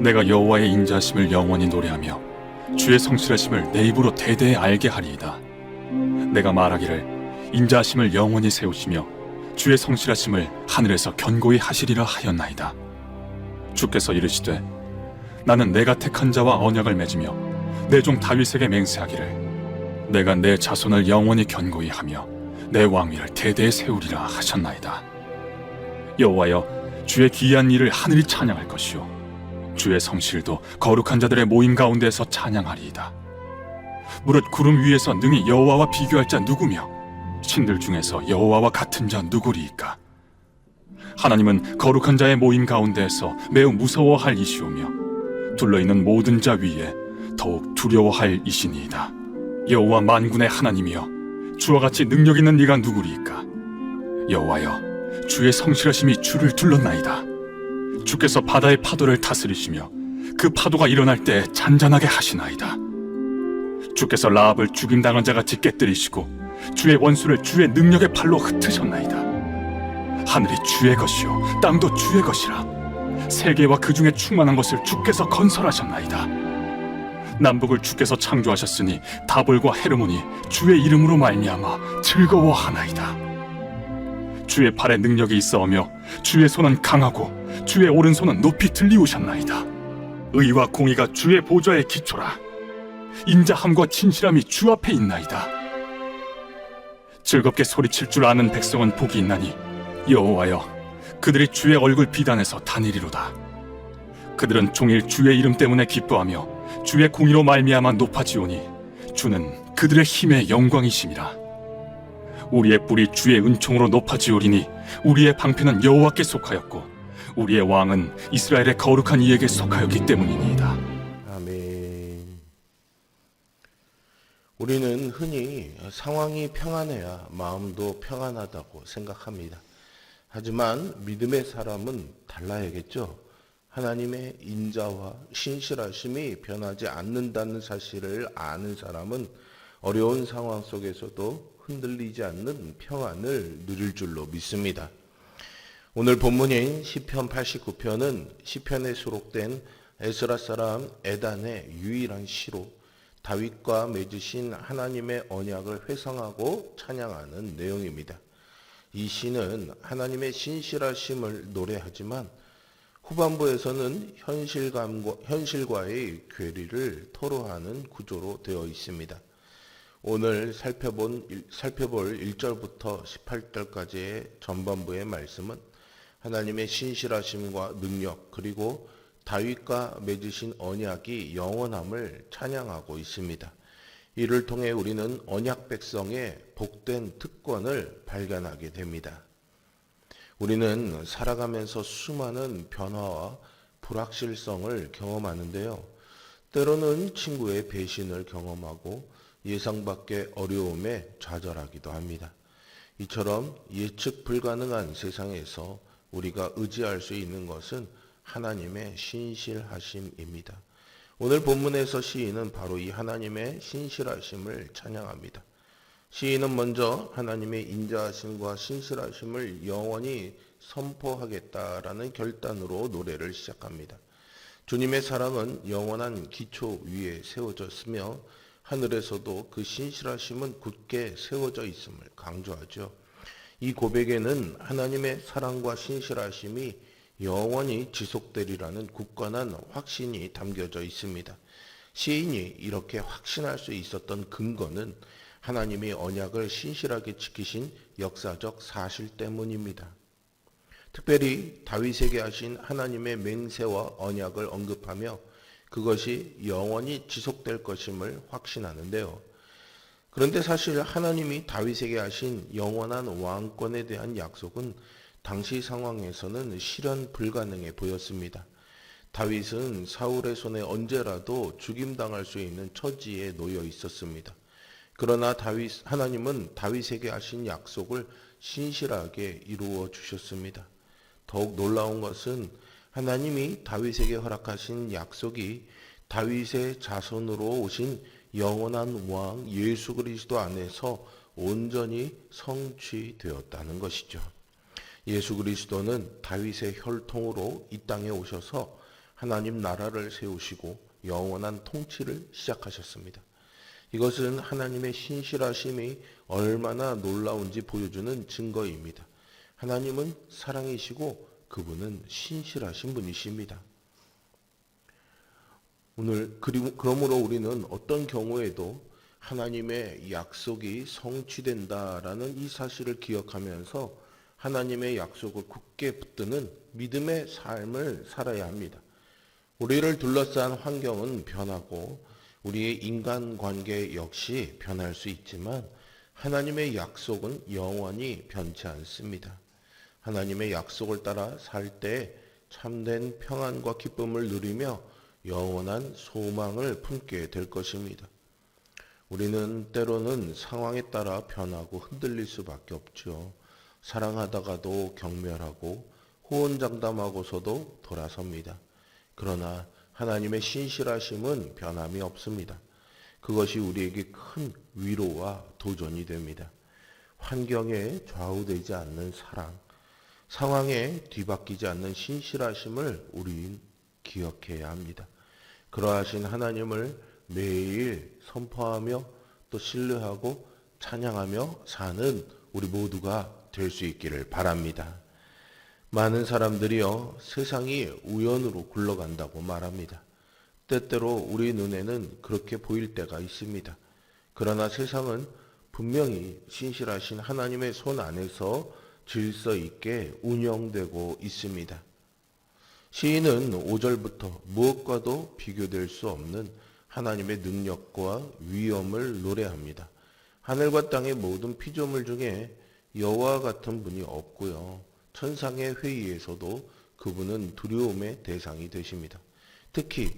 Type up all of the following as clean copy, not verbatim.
내가 여호와의 인자하심을 영원히 노래하며 주의 성실하심을 내 입으로 대대에 알게 하리이다. 내가 말하기를 인자하심을 영원히 세우시며 주의 성실하심을 하늘에서 견고히 하시리라 하였나이다. 주께서 이르시되 나는 내가 택한 자와 언약을 맺으며 내 종 다윗에게 맹세하기를 내가 내 자손을 영원히 견고히 하며 내 왕위를 대대에 세우리라 하셨나이다. 여호와여, 주의 기이한 일을 하늘이 찬양할 것이요 주의 성실도 거룩한 자들의 모임 가운데에서 찬양하리이다. 무릇 구름 위에서 능히 여호와와 비교할 자 누구며 신들 중에서 여호와와 같은 자 누구리이까? 하나님은 거룩한 자의 모임 가운데에서 매우 무서워할 이시오며 둘러있는 모든 자 위에 더욱 두려워할 이시니이다. 여호와 만군의 하나님이여, 주와 같이 능력 있는 이가 누구리이까? 여호와여, 주의 성실하심이 주를 둘렀나이다. 주께서 바다의 파도를 다스리시며 그 파도가 일어날 때 잔잔하게 하시나이다. 주께서 라합을 죽임당한 자같이 깨뜨리시고 주의 원수를 주의 능력의 팔로 흩으셨나이다. 하늘이 주의 것이요 땅도 주의 것이라. 세계와 그 중에 충만한 것을 주께서 건설하셨나이다. 남북을 주께서 창조하셨으니 다볼과 헤르몬이 주의 이름으로 말미암아 즐거워하나이다. 주의 팔에 능력이 있어오며 주의 손은 강하고 주의 오른손은 높이 들리우셨나이다. 의와 공의가 주의 보좌의 기초라. 인자함과 진실함이 주 앞에 있나이다. 즐겁게 소리칠 줄 아는 백성은 복이 있나니 여호와여, 그들이 주의 얼굴 비단에서 다니리로다. 그들은 종일 주의 이름 때문에 기뻐하며 주의 공의로 말미암아 높아지오니 주는 그들의 힘의 영광이심이라. 우리의 뿔이 주의 은총으로 높아지오리니 우리의 방패는 여호와께 속하였고 우리의 왕은 이스라엘의 거룩한 이에게 속하였기 때문이니이다. 아멘. 우리는 흔히 상황이 평안해야 마음도 평안하다고 생각합니다. 하지만 믿음의 사람은 달라야겠죠. 하나님의 인자와 신실하심이 변하지 않는다는 사실을 아는 사람은 어려운 상황 속에서도 흔들리지 않는 평안을 누릴 줄로 믿습니다. 오늘 본문인 시편 89편은 시편에 수록된 에스라 사람 에단의 유일한 시로 다윗과 맺으신 하나님의 언약을 회상하고 찬양하는 내용입니다. 이 시는 하나님의 신실하심을 노래하지만 후반부에서는 현실과의 괴리를 토로하는 구조로 되어 있습니다. 오늘 살펴볼 1절부터 18절까지의 전반부의 말씀은 하나님의 신실하심과 능력 그리고 다윗과 맺으신 언약이 영원함을 찬양하고 있습니다. 이를 통해 우리는 언약 백성의 복된 특권을 발견하게 됩니다. 우리는 살아가면서 수많은 변화와 불확실성을 경험하는데요. 때로는 친구의 배신을 경험하고 예상 밖의 어려움에 좌절하기도 합니다. 이처럼 예측 불가능한 세상에서 우리가 의지할 수 있는 것은 하나님의 신실하심입니다. 오늘 본문에서 시인은 바로 이 하나님의 신실하심을 찬양합니다. 시인은 먼저 하나님의 인자하심과 신실하심을 영원히 선포하겠다라는 결단으로 노래를 시작합니다. 주님의 사랑은 영원한 기초 위에 세워졌으며 하늘에서도 그 신실하심은 굳게 세워져 있음을 강조하죠. 이 고백에는 하나님의 사랑과 신실하심이 영원히 지속되리라는 굳건한 확신이 담겨져 있습니다. 시인이 이렇게 확신할 수 있었던 근거는 하나님이 언약을 신실하게 지키신 역사적 사실 때문입니다. 특별히 다윗에게 하신 하나님의 맹세와 언약을 언급하며 그것이 영원히 지속될 것임을 확신하는데요. 그런데 사실 하나님이 다윗에게 하신 영원한 왕권에 대한 약속은 당시 상황에서는 실현 불가능해 보였습니다. 다윗은 사울의 손에 언제라도 죽임당할 수 있는 처지에 놓여 있었습니다. 그러나 하나님은 다윗에게 하신 약속을 신실하게 이루어 주셨습니다. 더욱 놀라운 것은 하나님이 다윗에게 허락하신 약속이 다윗의 자손으로 오신 영원한 왕 예수 그리스도 안에서 온전히 성취되었다는 것이죠. 예수 그리스도는 다윗의 혈통으로 이 땅에 오셔서 하나님 나라를 세우시고 영원한 통치를 시작하셨습니다. 이것은 하나님의 신실하심이 얼마나 놀라운지 보여주는 증거입니다. 하나님은 사랑이시고 그분은 신실하신 분이십니다. 오늘 그러므로 우리는 어떤 경우에도 하나님의 약속이 성취된다라는 이 사실을 기억하면서 하나님의 약속을 굳게 붙드는 믿음의 삶을 살아야 합니다. 우리를 둘러싼 환경은 변하고 우리의 인간관계 역시 변할 수 있지만 하나님의 약속은 영원히 변치 않습니다. 하나님의 약속을 따라 살 때 참된 평안과 기쁨을 누리며 영원한 소망을 품게 될 것입니다. 우리는 때로는 상황에 따라 변하고 흔들릴 수밖에 없죠. 사랑하다가도 경멸하고 호언장담하고서도 돌아섭니다. 그러나 하나님의 신실하심은 변함이 없습니다. 그것이 우리에게 큰 위로와 도전이 됩니다. 환경에 좌우되지 않는 사랑, 상황에 뒤바뀌지 않는 신실하심을 우린 기억해야 합니다. 그러하신 하나님을 매일 선포하며 또 신뢰하고 찬양하며 사는 우리 모두가 될 수 있기를 바랍니다. 많은 사람들이요, 세상이 우연으로 굴러간다고 말합니다. 때때로 우리 눈에는 그렇게 보일 때가 있습니다. 그러나 세상은 분명히 신실하신 하나님의 손 안에서 질서 있게 운영되고 있습니다. 시인은 5절부터 무엇과도 비교될 수 없는 하나님의 능력과 위엄을 노래합니다. 하늘과 땅의 모든 피조물 중에 여호와 같은 분이 없고요. 천상의 회의에서도 그분은 두려움의 대상이 되십니다. 특히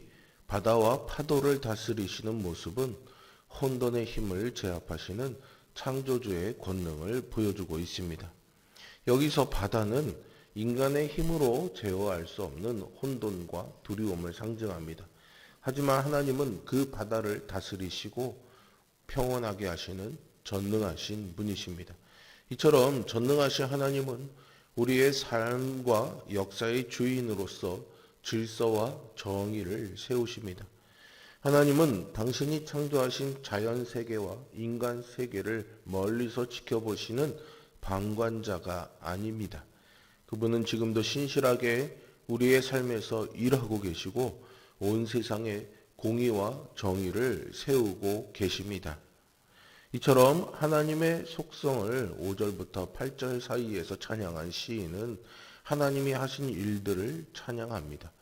바다와 파도를 다스리시는 모습은 혼돈의 힘을 제압하시는 창조주의 권능을 보여주고 있습니다. 여기서 바다는 인간의 힘으로 제어할 수 없는 혼돈과 두려움을 상징합니다. 하지만 하나님은 그 바다를 다스리시고 평온하게 하시는 전능하신 분이십니다. 이처럼 전능하신 하나님은 우리의 삶과 역사의 주인으로서 질서와 정의를 세우십니다. 하나님은 당신이 창조하신 자연 세계와 인간 세계를 멀리서 지켜보시는 방관자가 아닙니다. 그분은 지금도 신실하게 우리의 삶에서 일하고 계시고 온 세상에 공의와 정의를 세우고 계십니다. 이처럼 하나님의 속성을 5절부터 8절 사이에서 찬양한 시인은 하나님이 하신 일들을 찬양합니다.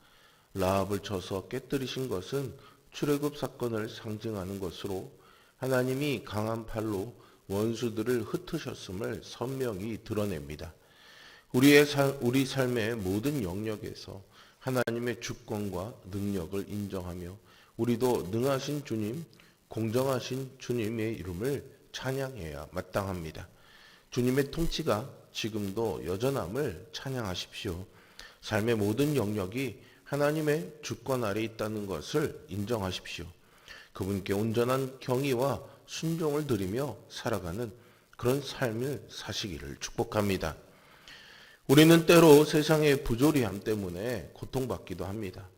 라합을 쳐서 깨뜨리신 것은 출애굽 사건을 상징하는 것으로 하나님이 강한 팔로 원수들을 흩으셨음을 선명히 드러냅니다. 우리 삶의 모든 영역에서 하나님의 주권과 능력을 인정하며 우리도 능하신 주님, 공정하신 주님의 이름을 찬양해야 마땅합니다. 주님의 통치가 지금도 여전함을 찬양하십시오. 삶의 모든 영역이 하나님의 주권 아래 있다는 것을 인정하십시오. 그분께 온전한 경의와 순종을 드리며 살아가는 그런 삶을 사시기를 축복합니다. 우리는 때로 세상의 부조리함 때문에 고통받기도 합니다.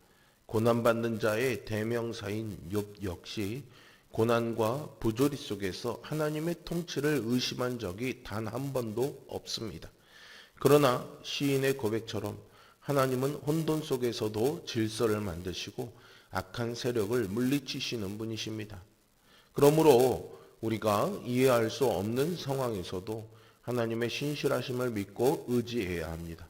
고난받는 자의 대명사인 욥 역시 고난과 부조리 속에서 하나님의 통치를 의심한 적이 단 한 번도 없습니다. 그러나 시인의 고백처럼 하나님은 혼돈 속에서도 질서를 만드시고 악한 세력을 물리치시는 분이십니다. 그러므로 우리가 이해할 수 없는 상황에서도 하나님의 신실하심을 믿고 의지해야 합니다.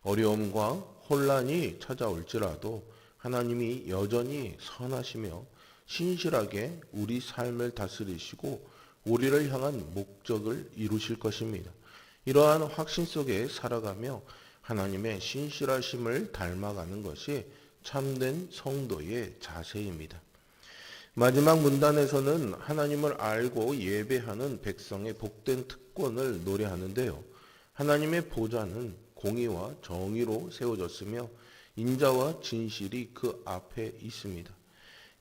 어려움과 혼란이 찾아올지라도 하나님이 여전히 선하시며 신실하게 우리 삶을 다스리시고 우리를 향한 목적을 이루실 것입니다. 이러한 확신 속에 살아가며 하나님의 신실하심을 닮아가는 것이 참된 성도의 자세입니다. 마지막 문단에서는 하나님을 알고 예배하는 백성의 복된 특권을 노래하는데요. 하나님의 보좌는 공의와 정의로 세워졌으며 인자와 진실이 그 앞에 있습니다.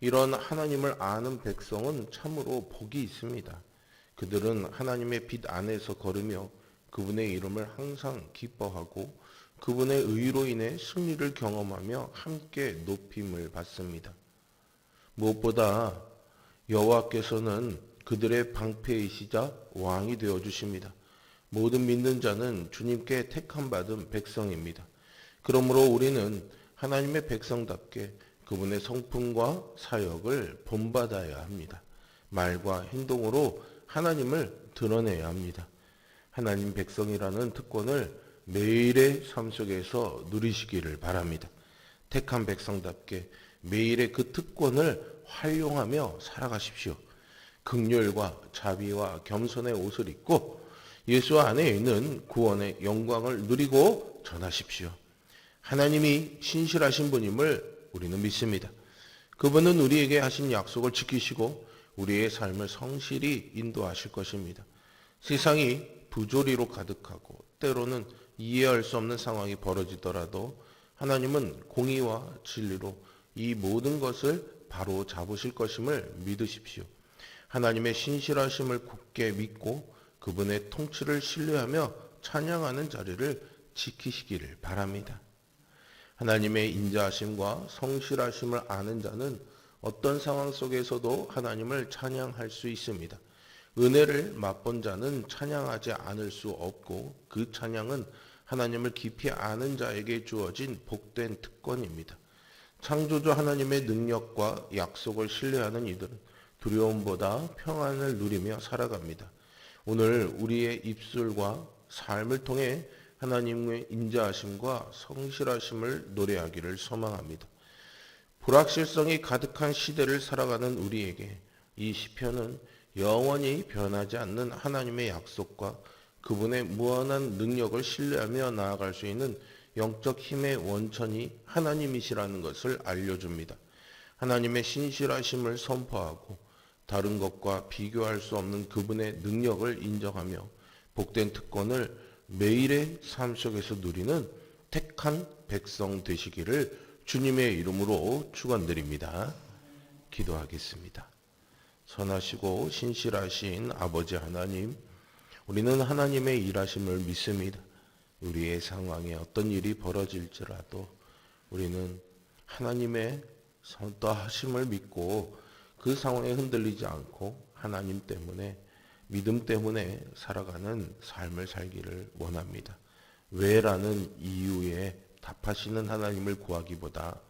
이런 하나님을 아는 백성은 참으로 복이 있습니다. 그들은 하나님의 빛 안에서 걸으며 그분의 이름을 항상 기뻐하고 그분의 의로 인해 승리를 경험하며 함께 높임을 받습니다. 무엇보다 여호와께서는 그들의 방패이시자 왕이 되어 주십니다. 모든 믿는 자는 주님께 택함 받은 백성입니다. 그러므로 우리는 하나님의 백성답게 그분의 성품과 사역을 본받아야 합니다. 말과 행동으로 하나님을 드러내야 합니다. 하나님 백성이라는 특권을 매일의 삶 속에서 누리시기를 바랍니다. 택한 백성답게 매일의 그 특권을 활용하며 살아가십시오. 긍휼과 자비와 겸손의 옷을 입고 예수 안에 있는 구원의 영광을 누리고 전하십시오. 하나님이 신실하신 분임을 우리는 믿습니다. 그분은 우리에게 하신 약속을 지키시고 우리의 삶을 성실히 인도하실 것입니다. 세상이 부조리로 가득하고 때로는 이해할 수 없는 상황이 벌어지더라도 하나님은 공의와 진리로 이 모든 것을 바로 잡으실 것임을 믿으십시오. 하나님의 신실하심을 굳게 믿고 그분의 통치를 신뢰하며 찬양하는 자리를 지키시기를 바랍니다. 하나님의 인자하심과 성실하심을 아는 자는 어떤 상황 속에서도 하나님을 찬양할 수 있습니다. 은혜를 맛본 자는 찬양하지 않을 수 없고 그 찬양은 하나님을 깊이 아는 자에게 주어진 복된 특권입니다. 창조주 하나님의 능력과 약속을 신뢰하는 이들은 두려움보다 평안을 누리며 살아갑니다. 오늘 우리의 입술과 삶을 통해 하나님의 인자하심과 성실하심을 노래하기를 소망합니다. 불확실성이 가득한 시대를 살아가는 우리에게 이 시편은 영원히 변하지 않는 하나님의 약속과 그분의 무한한 능력을 신뢰하며 나아갈 수 있는 영적 힘의 원천이 하나님이시라는 것을 알려줍니다. 하나님의 신실하심을 선포하고 다른 것과 비교할 수 없는 그분의 능력을 인정하며 복된 특권을 매일의 삶 속에서 누리는 택한 백성 되시기를 주님의 이름으로 축원드립니다. 기도하겠습니다. 선하시고 신실하신 아버지 하나님, 우리는 하나님의 일하심을 믿습니다. 우리의 상황에 어떤 일이 벌어질지라도 우리는 하나님의 선떠하심을 믿고 그 상황에 흔들리지 않고 하나님 때문에 믿음 때문에 살아가는 삶을 살기를 원합니다. 왜라는 이유에 답하시는 하나님을 구하기보다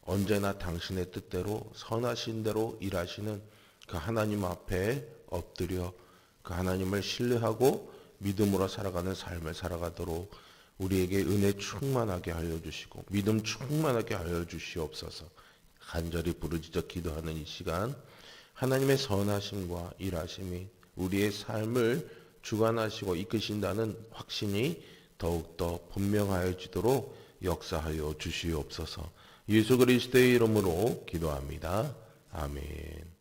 언제나 당신의 뜻대로 선하신 대로 일하시는 그 하나님 앞에 엎드려 그 하나님을 신뢰하고 믿음으로 살아가는 삶을 살아가도록 우리에게 은혜 충만하게 하여 주시고 믿음 충만하게 하여 주시옵소서. 간절히 부르짖어 기도하는 이 시간 하나님의 선하심과 일하심이 우리의 삶을 주관하시고 이끄신다는 확신이 더욱더 분명하여지도록 역사하여 주시옵소서. 예수 그리스도의 이름으로 기도합니다. 아멘.